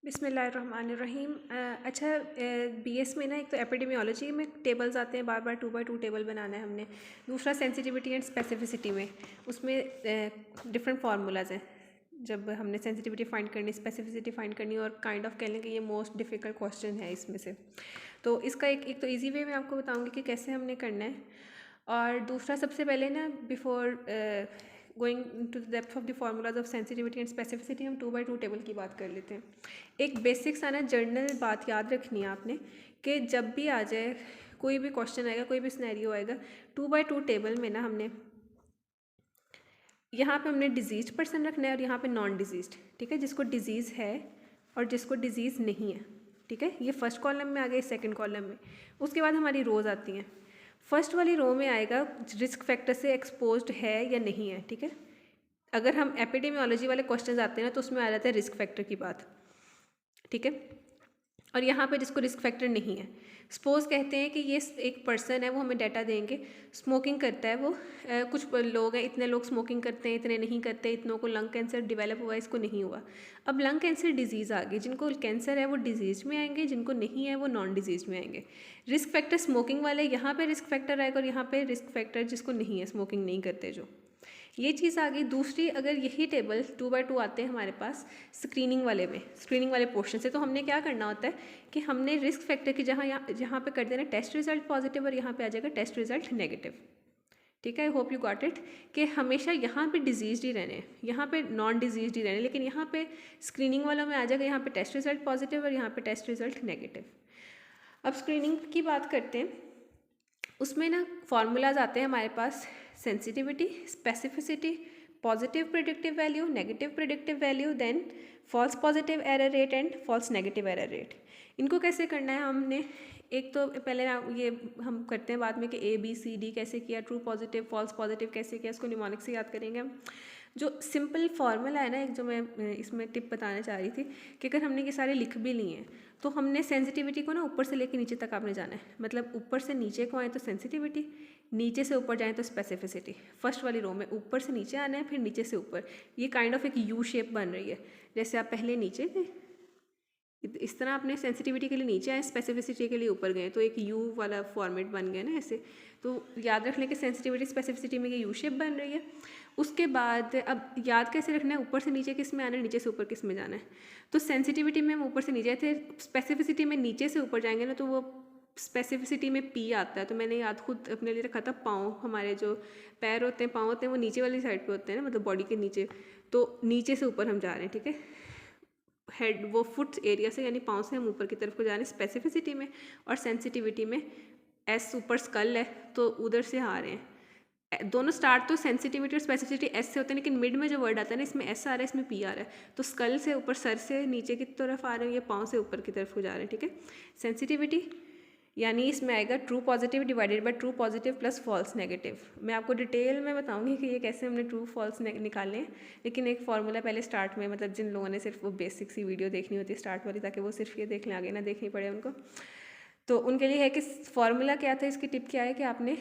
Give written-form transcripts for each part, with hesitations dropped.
बिस्मिल्लाहिर्रहमानिर्रहीम। अच्छा, बीएस में ना एक तो एपिडेमियोलॉजी में टेबल्स आते हैं, बार बार 2x2 टेबल बनाना है हमने। दूसरा सेंसिटिविटी एंड स्पेसिफिसिटी में, उसमें डिफरेंट फार्मूलाज हैं। जब हमने सेंसिटिविटी फाइंड करनी, स्पेसिफिसिटी फाइंड करनी, और काइंड ऑफ कह लें कि ये मोस्ट डिफ़िकल्ट क्वेश्चन है इसमें से। तो इसका एक तो ईजी वे मैं आपको बताऊँगी कि कैसे हमने करना है, और दूसरा सबसे पहले ना before going to the depth of the formulas of sensitivity and specificity हम 2x2 टेबल की बात कर लेते हैं। एक बेसिक सा ना जर्नल बात याद रखनी है आपने कि जब भी आ जाए कोई भी क्वेश्चन आएगा, कोई भी सिनेरियो आएगा, 2x2 टेबल में ना हमने यहाँ पे हमने डिजीज पर्सन रखना है और यहाँ पे नॉन डिजीज्ड, ठीक है, जिसको डिजीज़ है और जिसको डिजीज़ नहीं है, ठीक है। ये फर्स्ट कॉलम में आ गए, सेकंड कॉलम में। उसके बाद हमारी रोज़ आती हैं। फर्स्ट वाली रो में आएगा रिस्क फैक्टर से एक्सपोज्ड है या नहीं है, ठीक है। अगर हम एपिडेमियोलॉजी वाले क्वेश्चन आते हैं ना तो उसमें आ जाता है रिस्क फैक्टर की बात, ठीक है। और यहाँ पे जिसको रिस्क फैक्टर नहीं है, सपोज कहते हैं कि ये एक पर्सन है, वो हमें डाटा देंगे, स्मोकिंग करता है वो, कुछ लोग हैं, इतने लोग स्मोकिंग करते हैं, इतने नहीं करते, इतनों को लंग कैंसर डेवलप हुआ, इसको नहीं हुआ। अब लंग कैंसर डिजीज़ आ गई, जिनको कैंसर है वो डिजीज़ में आएंगे, जिनको नहीं है वो नॉन डिजीज़ में आएंगे। रिस्क फैक्टर स्मोकिंग वाले यहाँ पे रिस्क फैक्टर आएगा, और यहाँ पे रिस्क फैक्टर जिसको नहीं है, स्मोकिंग नहीं करते जो, ये चीज़ आ गई। दूसरी, अगर यही टेबल 2x2 आते हैं हमारे पास स्क्रीनिंग वाले में, स्क्रीनिंग वाले पोर्शन से, तो हमने क्या करना होता है कि हमने रिस्क फैक्टर की जहाँ पे कर देना टेस्ट रिजल्ट पॉजिटिव, और यहाँ पे आ जाएगा टेस्ट रिजल्ट नेगेटिव, ठीक है। I hope you got it कि हमेशा यहाँ पे डिजीज ही रहने हैं, यहाँ पे नॉन डिजीज ही रहने, लेकिन यहाँ पे स्क्रीनिंग वालों में आ जाएगा यहाँ पे टेस्ट रिजल्ट पॉजिटिव और यहाँ पे टेस्ट रिजल्ट नेगेटिव। अब स्क्रीनिंग की बात करते हैं, उसमें ना फार्मूलाज आते हैं हमारे पास, sensitivity, specificity, positive predictive value, negative predictive value, then false positive error rate and false negative error rate. इनको कैसे करना है हमने, एक तो पहले ये हम करते हैं बाद में कि ABCD कैसे किया, ट्रू पॉजिटिव फॉल्स पॉजिटिव कैसे किया, इसको निमोनिक से याद करेंगे हम। जो सिंपल फार्मूला है ना, एक जो मैं इसमें टिप बताना चाह रही थी कि अगर हमने ये सारे लिख भी लिए हैं तो हमने सेंसिटिविटी को ना ऊपर से लेकर नीचे तक आपने जाना है, मतलब ऊपर से नीचे को आए तो सेंसिटिविटी, नीचे से ऊपर जाएँ तो स्पेसिफिसिटी। फर्स्ट वाली रो में ऊपर से नीचे आना है, फिर नीचे से ऊपर। ये काइंड ऑफ एक यू शेप बन रही है, जैसे आप पहले नीचे थे इस तरह अपने सेंसिटिविटी के लिए नीचे आए, स्पेसिफिसिटी के लिए ऊपर गए, तो एक यू वाला फॉर्मेट बन गया ना ऐसे। तो याद रख लें कि सेंसिटिविटी स्पेसिफिसिटी में ये यू शेप बन रही है। उसके बाद अब याद कैसे रखना है, ऊपर से नीचे किस में आना है, नीचे से ऊपर किस में जाना है। तो सेंसिटिविटी में हम ऊपर से नीचे थे, स्पेसिफिसिटी में नीचे से ऊपर जाएंगे ना, तो वो स्पेसिफिसिटी में P आता है। तो मैंने याद खुद अपने लिए रखा था, पाँव, हमारे जो पैर होते हैं, पाँव होते हैं, वो नीचे वाली साइड पे होते हैं ना, मतलब बॉडी के नीचे, तो नीचे से ऊपर हम जा रहे हैं, ठीक है। हेड, वो फुट एरिया से, यानी पाँव से हम ऊपर की तरफ को जा रहे हैं स्पेसिफिसिटी में, और सेंसिटिविटी में S ऊपर स्कल है तो उधर से आ रहे हैं। दोनों स्टार्ट तो सेंसिटिविटी और स्पेसिफिसिटी S से होते हैं, लेकिन मिड में जो वर्ड आता है ना, इसमें S आ रहा है, इसमें P आ रहा है, तो स्कल से ऊपर, सर से नीचे की तरफ आ रहे हैं, ये पाँव से ऊपर की तरफ को जा रहे हैं, ठीक है। सेंसिटिविटी यानी इसमें आएगा true positive divided by true positive plus false negative. मैं आपको डिटेल में बताऊंगी कि ये कैसे हमने ट्रू फॉल्स निकालने हैं, लेकिन एक फार्मूला पहले स्टार्ट में, मतलब जिन लोगों ने सिर्फ वो बेसिक सी वीडियो देखनी होती है स्टार्ट वाली, ताकि वो सिर्फ ये देख लें, आगे ना देखनी पड़े उनको, तो उनके लिए है कि फार्मूला क्या था, इसकी टिप क्या है कि आपने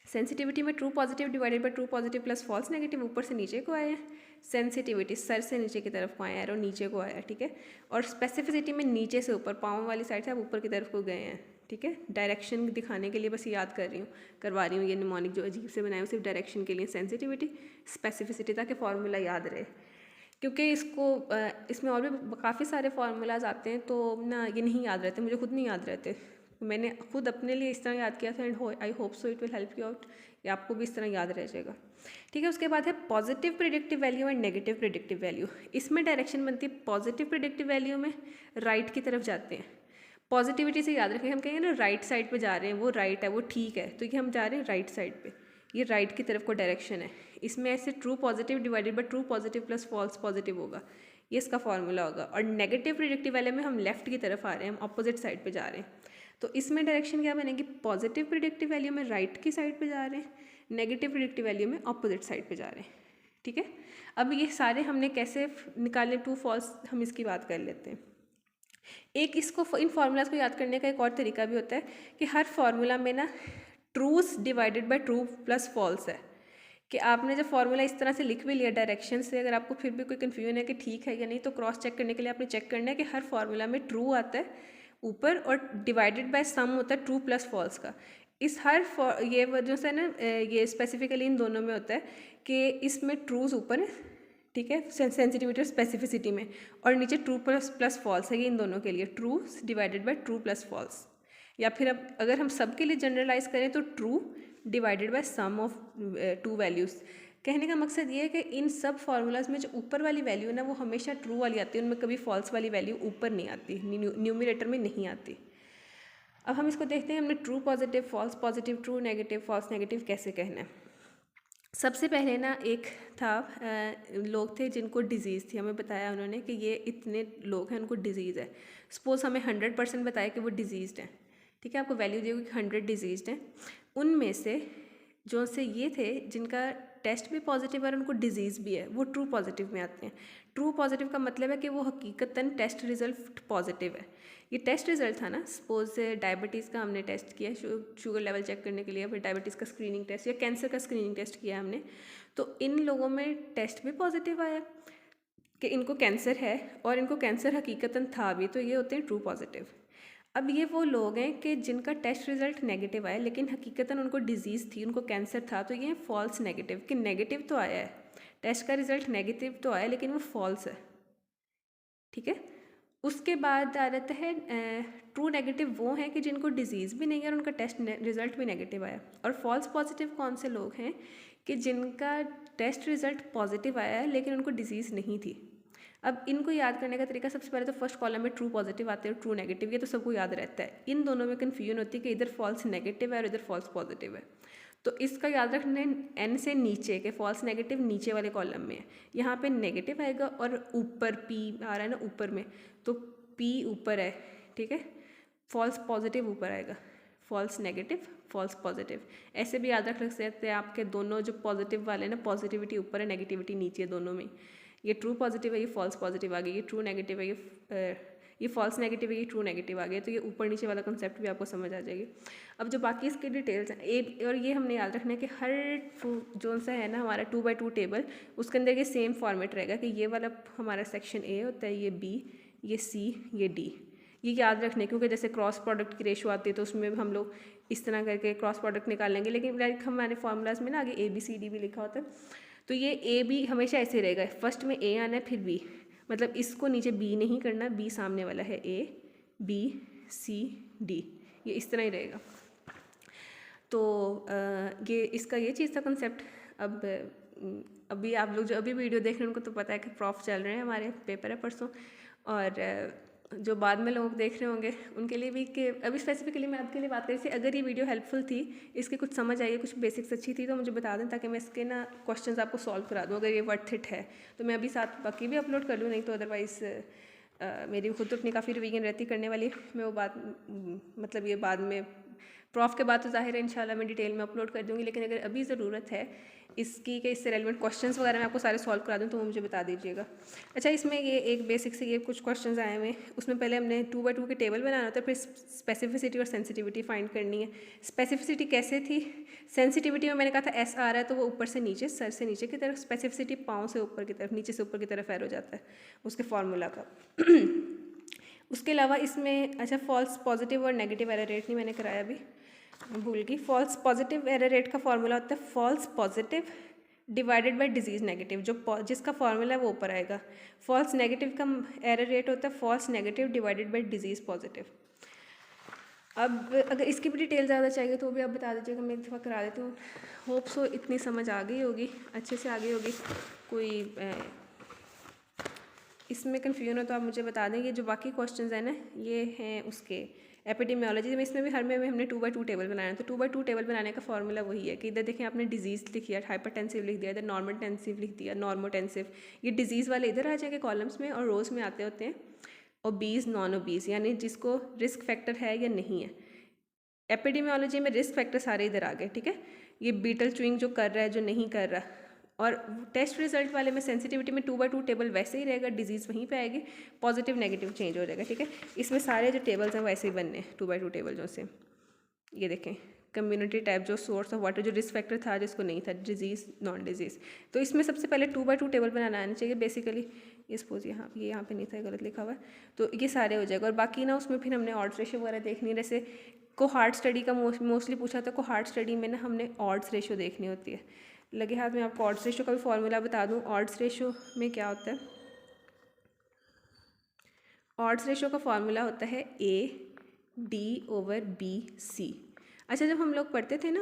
सेंसिटिविटी में true positive divided by true positive plus false negative, ऊपर से नीचे को आए हैं, सेंसिटिविटी सर से नीचे की तरफ को आए हैं, एरो नीचे को आया, ठीक है। और स्पेसिफिसिटी में नीचे से ऊपर, पाँव वाली साइड से आप ऊपर की तरफ को गए हैं, ठीक है। डायरेक्शन दिखाने के लिए बस याद करवा रही हूँ ये निमोनिक जो अजीब से बनाए, सिर्फ डायरेक्शन के लिए सेंसिटिविटी स्पेसिफिसिटी, ताकि फार्मूला याद रहे, क्योंकि इसमें और भी काफ़ी सारे फार्मूलाज आते हैं, तो ना ये नहीं याद रहते, मुझे खुद नहीं याद रहते, मैंने खुद अपने लिए इस तरह याद किया था, and I hope so it will help you out, या आपको भी इस तरह याद रह जाएगा, ठीक है। उसके बाद है positive predictive value and negative predictive value. इसमें डायरेक्शन बनती है, पॉजिटिव प्रिडिक्टिव वैल्यू में राइट की तरफ जाते हैं। पॉजिटिविटी से याद रखें, हम कहेंगे ना राइट साइड पे जा रहे हैं, वो राइट है, वो ठीक है, तो ये हम जा रहे हैं राइट साइड पे, ये राइट की तरफ को डायरेक्शन है। इसमें ऐसे true positive divided by true positive plus false positive होगा, ये इसका फॉर्मूला होगा। और नेगेटिव प्रिडिक्टिव वाले में हम लेफ्ट की तरफ आ रहे हैं, हम अपोजिट साइड पे जा रहे हैं, तो इसमें डायरेक्शन क्या बनेगी, पॉजिटिव प्रिडिक्टिव वैल्यू में राइट की साइड पे जा रहे हैं, नेगेटिव प्रिडिक्टिव वैल्यू में अपोजिट साइड पे जा रहे हैं, ठीक है। अब ये सारे हमने कैसे निकाले ट्रू फॉल्स, हम इसकी बात कर लेते हैं। एक इसको, इन फार्मूलाज को याद करने का एक और तरीका भी होता है कि हर फार्मूला में ना trues divided by true plus false है, कि आपने जब फॉर्मूला इस तरह से लिख भी लिया डायरेक्शन से, अगर आपको फिर भी कोई कन्फ्यूजन है कि ठीक है या नहीं, तो क्रॉस चेक करने के लिए आपने चेक करना है कि हर फार्मूला में ट्रू आता है ऊपर और डिवाइडेड बाय सम होता है ट्रू प्लस फॉल्स का। इस हर ये वजह से ना ये स्पेसिफिकली इन दोनों में होता है कि इसमें ट्रूज ऊपर है, ठीक है, सेंसिटिविटी और स्पेसिफिसिटी में, और नीचे ट्रू प्लस फॉल्स है। ये इन दोनों के लिए true divided by true plus false, या फिर अब अगर हम सब के लिए जनरलाइज करें तो true divided by sum of two values. कहने का मकसद ये है कि इन सब फार्मूलाज में जो ऊपर वाली वैल्यू है ना वो हमेशा ट्रू वाली आती है, उनमें कभी फॉल्स वाली वैल्यू ऊपर नहीं आती, न्यूमरेटर में नहीं आती। अब हम इसको देखते हैं हमने true positive, false positive, true negative, false negative कैसे कहना है। सबसे पहले ना एक था लोग थे जिनको डिज़ीज़ थी, हमें बताया उन्होंने कि ये इतने लोग हैं उनको डिज़ीज़ है। सपोज़ हमें 100% बताया कि वो डिज़ीज़ड हैं, ठीक है, आपको वैल्यू दी कि 100 डिज़ीज़ड हैं। उनमें से जो से ये थे जिनका टेस्ट भी पॉजिटिव है और उनको डिज़ीज़ भी है, वो ट्रू पॉजिटिव में आते हैं। ट्रू पॉजिटिव का मतलब है कि वो हकीकतन टेस्ट रिज़ल्ट पॉजिटिव है। ये टेस्ट रिज़ल्ट था ना, सपोज डायबिटीज़ का हमने टेस्ट किया शुगर लेवल चेक करने के लिए, फिर डायबिटीज़ का स्क्रीनिंग टेस्ट या कैंसर का स्क्रीनिंग टेस्ट किया हमने, तो इन लोगों में टेस्ट भी पॉजिटिव आया कि इनको कैंसर है और इनको कैंसर हकीकतन था भी, तो ये होते हैं ट्रू पॉजिटिव। अब ये वो लोग हैं कि जिनका टेस्ट रिज़ल्ट नेगेटिव आया लेकिन हकीकतन उनको डिज़ीज़ थी, उनको कैंसर था, तो ये फॉल्स नेगेटिव कि नेगेटिव तो आया है, टेस्ट का रिज़ल्ट नेगेटिव तो आया लेकिन वो फॉल्स है, ठीक है। उसके बाद आ जाता है ट्रू नेगेटिव, वो हैं कि जिनको डिज़ीज़ भी नहीं है और उनका टेस्ट रिज़ल्ट भी नेगेटिव आया। और फॉल्स पॉजिटिव कौन से लोग हैं कि जिनका टेस्ट रिज़ल्ट पॉजिटिव आया है लेकिन उनको डिज़ीज़ नहीं थी। अब इनको याद करने का तरीका, सबसे पहले तो फर्स्ट कॉलम में ट्रू पॉजिटिव आते हैं, ट्रू नेगेटिव, ये तो सबको याद रहता है। इन दोनों में कन्फ्यूजन होती है कि इधर फॉल्स नेगेटिव है और इधर फॉल्स पॉजिटिव है, तो इसका याद रखना एन से नीचे के फॉल्स नेगेटिव नीचे वाले कॉलम में है। यहाँ पे नेगेटिव आएगा और ऊपर पी आ रहा है ना ऊपर में, तो पी ऊपर है, ठीक है, फॉल्स पॉजिटिव ऊपर आएगा, फॉल्स नेगेटिव फॉल्स पॉजिटिव, ऐसे भी याद रख सकते हैं आपके दोनों जो पॉजिटिव वाले हैं ना, पॉजिटिविटी ऊपर है नेगेटिविटी नीचे है दोनों में। ये ट्रू पॉजिटिव है, ये फॉल्स पॉजिटिव आ गई, ये ट्रू नेगेटिव है, ये फॉल्स नेगेटिव है, ये ट्रू नेगेटिव आ गया, तो ये ऊपर नीचे वाला कंसेप्ट भी आपको समझ आ जाएगी। अब जो बाकी इसकी डिटेल्स हैं और ये हमने याद रखना है कि हर जो सा है ना हमारा 2x2 टेबल, उसके अंदर ये सेम फॉर्मेट रहेगा कि ये वाला हमारा सेक्शन ए होता है, ये बी, ये सी, ये डी, ये याद रखने, क्योंकि जैसे क्रॉस प्रोडक्ट की रेशो आती है तो उसमें हम लोग इस तरह करके क्रॉस प्रोडक्ट निकाल लेंगे, लेकिन लाइक हमारे फार्मूलाज में ना आगे ABCD भी लिखा होता है, तो ये ए बी हमेशा ऐसे रहेगा, फर्स्ट में ए आना है फिर बी, मतलब इसको नीचे बी नहीं करना, बी सामने वाला है, ए बी सी डी, ये इस तरह ही रहेगा। तो ये इसका ये चीज़ था कंसेप्ट। अब अभी आप लोग जो अभी वीडियो देख रहे हैं उनको तो पता है कि प्रॉफ चल रहे हैं, हमारे पेपर है परसों, और जो बाद में लोग देख रहे होंगे उनके लिए भी कि अभी स्पेसिफिकली मैं आपके लिए बात कर रही थी, अगर ये वीडियो हेल्पफुल थी, इसके कुछ समझ आई, कुछ बेसिक्स अच्छी थी, तो मुझे बता दें ताकि मैं इसके ना क्वेश्चंस आपको सॉल्व करा दूँ। अगर ये वर्थ इट है तो मैं अभी साथ बाकी भी अपलोड कर लूँ, नहीं तो अदरवाइज़ मेरी खुद तो अपनी काफ़ी रिवीजन रहती करने वाली, मैं वो बात मतलब ये बाद में प्रॉफ के बाद तो ज़ाहिर है इंशाल्लाह मैं डिटेल में अपलोड कर दूँगी, लेकिन अगर अभी ज़रूरत है इसकी कि इससे रेलिवेंट क्वेश्चंस वगैरह मैं आपको सारे सॉल्व करा दूँ तो मुझे बता दीजिएगा। अच्छा, इसमें ये एक बेसिक से ये कुछ क्वेश्चंस आए हुए, उसमें पहले हमने 2x2 के टेबल बनाना होता है, फिर स्पेसिफिसिटी और सेंसिटिविटी फाइंड करनी है। स्पेसिफिसिटी कैसे थी, सेंसिटिविटी में मैंने कहा था S आ रहा है तो वो ऊपर से नीचे, सर से नीचे की तरफ, स्पेसिफिसिटी पाँव से ऊपर की तरफ, नीचे से ऊपर की तरफ ऐरो जाता है उसके फार्मूला का। उसके अलावा इसमें अच्छा फॉल्स पॉजिटिव और नेगेटिव एरर रेट नहीं मैंने कराया अभी, भूल गई। फॉल्स पॉजिटिव एरर रेट का फार्मूला होता है false positive divided by disease negative, जो जिसका फार्मूला है वो ऊपर आएगा। फॉल्स नेगेटिव का एरर रेट होता है false negative divided by disease positive. अब अगर इसकी भी डिटेल ज़्यादा चाहिए तो भी आप बता दीजिएगा, मैं एक दफ़ा करा देती हूँ। होप सो इतनी समझ आ गई होगी, अच्छे से आ गई होगी, कोई इसमें कन्फ्यूजन हो तो आप मुझे बता दें। ये जो बाकी क्वेश्चंस हैं ना ये हैं उसके एपिडेमियोलॉजी में, इसमें भी हर में हमने 2x2 टेबल बनाना है। तो 2x2 टेबल बनाने का फॉर्मूला वही है कि इधर देखें आपने डिजीज़ लिख दिया, हाइपरटेंसिव लिख दिया, इधर नॉर्मोटेंसिव लिख दिया, नॉर्मोटेंसिव, ये डिजीज़ वाले इधर आ जाएंगे कॉलम्स में और रोज़ में आते होते हैं ओबीज़ नॉन ओबीज़, यानी जिसको रिस्क फैक्टर है या नहीं है। एपिडेमियोलॉजी में रिस्क फैक्टर सारे इधर आ गए, ठीक है, ये बीटल च्यूइंग जो कर रहा है जो नहीं कर रहा, और टेस्ट रिजल्ट वाले में सेंसिटिविटी में 2x2 टेबल वैसे ही रहेगा, डिजीज़ वहीं पे आएगी, पॉजिटिव नेगेटिव चेंज हो जाएगा, ठीक है। इसमें सारे जो टेबल्स हैं वैसे ही बनने हैं 2x2 टेबल जो से, ये देखें कम्युनिटी टाइप, जो सोर्स ऑफ वाटर, जो रिस्क फैक्टर था जिसको नहीं था, डिजीज़ नॉन डिजीज़। तो इसमें सबसे पहले 2x2 टेबल बनाना आना चाहिए बेसिकली। ये सपोज यहाँ पे नहीं था, गलत लिखा हुआ है, तो ये सारे हो जाएगा। और बाकी ना उसमें फिर हमने ऑड्स रेशो वगैरह देखनी है। जैसे कोहार्ट स्टडी का मोस्टली पूछा था, कोहार्ट स्टडी में ना हमने ऑड्स रेशो देखनी होती है। लगे हाथ में आपको ऑड्स रेशो का भी फॉर्मूला बता दूँ। ऑड्स रेशो में क्या होता है, ऑड्स रेशो का फॉर्मूला होता है AD/BC। अच्छा, जब हम लोग पढ़ते थे ना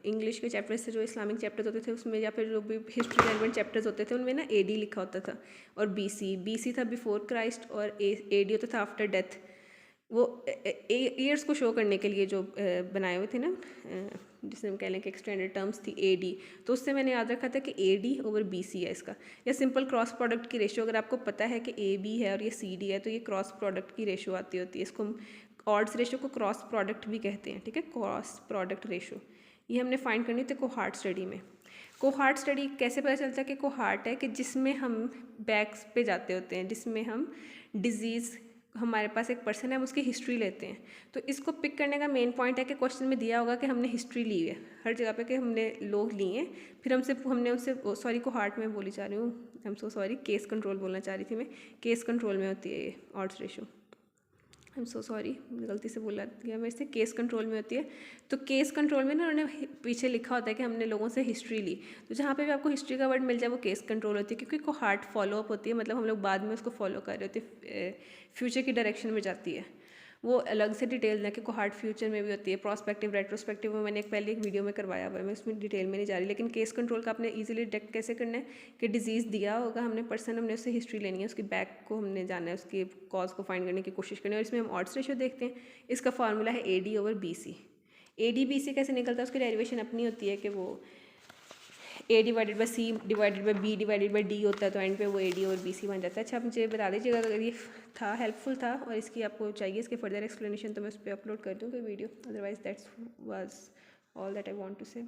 इंग्लिश के चैप्टर से, जो इस्लामिक चैप्टर्स होते थे उसमें, या फिर जो भी हिस्ट्री रेलेवेंट चैप्टर्स होते थे उनमें ना AD लिखा होता था और BC था बिफोर क्राइस्ट और AD होता था आफ्टर डेथ। वो ईयर्स को शो करने के लिए जो बनाए हुए थे ना, जिसमें हम कह लें कि एक्सटेंडेड टर्म्स थी AD, तो उससे मैंने याद रखा था कि AD/BC है इसका। या सिंपल क्रॉस प्रोडक्ट की रेशियो, अगर आपको पता है कि AB है और ये CD है तो ये क्रॉस प्रोडक्ट की रेशियो आती होती है। इसको हम ऑड्स रेशियो को क्रॉस प्रोडक्ट भी कहते हैं, ठीक है, क्रॉस प्रोडक्ट रेशियो। ये हमने फाइंड करनी थी कोहार्ट स्टडी में। कोहार्ट स्टडी कैसे पता चलता है कि कोहार्ट है, कि जिसमें हम बैक्स पे जाते होते हैं, जिसमें हम डिजीज़, हमारे पास एक पर्सन है, हम उसकी हिस्ट्री लेते हैं। तो इसको पिक करने का मेन पॉइंट है कि क्वेश्चन में दिया होगा कि हमने हिस्ट्री ली है हर जगह पे, कि हमने लोग लिए हैं, फिर हमने उनसे सॉरी कोहार्ट में बोली जा रही हूँ, I am so sorry, case control बोलना चाह रही थी मैं। केस कंट्रोल में होती है ये odds ratio, I am so sorry, गलती से बोला गया मेरे से, केस कंट्रोल में होती है। तो केस कंट्रोल में ना उन्होंने पीछे लिखा होता है कि हमने लोगों से हिस्ट्री ली। तो जहाँ पे भी आपको हिस्ट्री का वर्ड मिल जाए वो केस कंट्रोल होती है, क्योंकि कोहार्ट फॉलो अप होती है, मतलब हम लोग बाद में उसको फॉलो कर रहे होते हैं, फ्यूचर की डायरेक्शन में जाती है। वो अलग से डिटेल ना कि कोहार्ट फ्यूचर में भी होती है, प्रोस्पेक्टिव रेट्रोस्पेक्टिव में मैंने पहले एक वीडियो में करवाया हुआ है, मैं उसमें डिटेल में नहीं जा रही। लेकिन केस कंट्रोल का आपने ईजिली डिटेक्ट कैसे करना है कि डिजीज़ दिया होगा, हमने पर्सन, हमने उससे हिस्ट्री लेनी है, उसकी बैक को हमने जाना है, उसके कॉज को फाइंड करने की कोशिश करनी है। और इसमें हम ऑड्स रेशियो देखते हैं। इसका फार्मूला है AD/BC। AD/BC कैसे निकलता है, उसकी डेरिवेशन अपनी होती है कि वो A/C/B/B/D होता है, तो एंड पे वो AD/BC बन जाता है। अच्छा, आप मुझे बता दीजिएगा अगर ये था हेल्पफुल था और इसकी आपको चाहिए इसके फर्दर एक्सप्लेनेशन, तो मैं उस पर अपलोड कर दूँ कोई video. Otherwise that's was all that I want to से।